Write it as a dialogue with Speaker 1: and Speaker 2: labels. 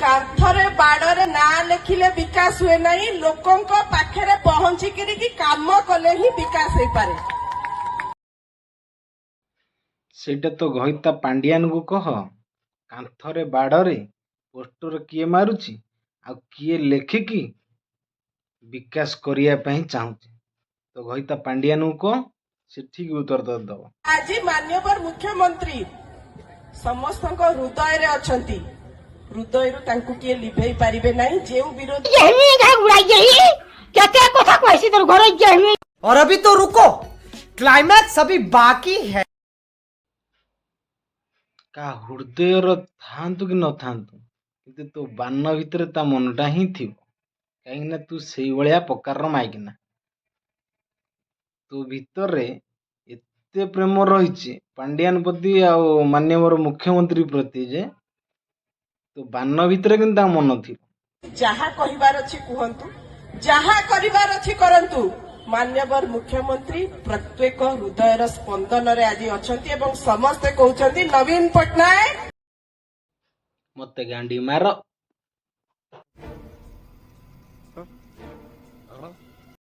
Speaker 1: कांथरे बाड़े ना लिखिले विकास हुए नहीं, लोकों पाखे पहुंचिकी कि काम कले ही विकास हो पारे।
Speaker 2: सेटा तो घइता पांडियान को कह, कांथरे बाड़े पोस्टर किए मारुची आ किए लेखिकी विकास करने चाहूचे। तो घइता पांडियान को कह, से ठीक उत्तर दब।
Speaker 1: आज माननीय मुख्यमंत्री समस्त हृदय रे अछंती, हृदय रु किए लिभेई पारिबे नहीं। जेउ विरोधी
Speaker 3: और अभी तो रुको, क्लाइमैक्स अभी बाकी है।
Speaker 2: का हृदय थांतु कि न थांतु, किंतु तो बान भितर ता मनटा ही थी, कहीं तू से भाया प्रकार माइकिना तो भितर एते प्रेम रही पांडियान प्रति आ माननीय मुख्यमंत्री प्रति जे तो बान भितर कि मन थी।
Speaker 1: जहा कहिबार अछि कुहंतु, जहा करिबार अछि करंतु। मान्यवर मुख्यमंत्री प्रत्येक हृदयर स्पंदन रे आज अछंती एवं समस्त कहउछंती नवीन पटनायक
Speaker 2: मते गांडी मार।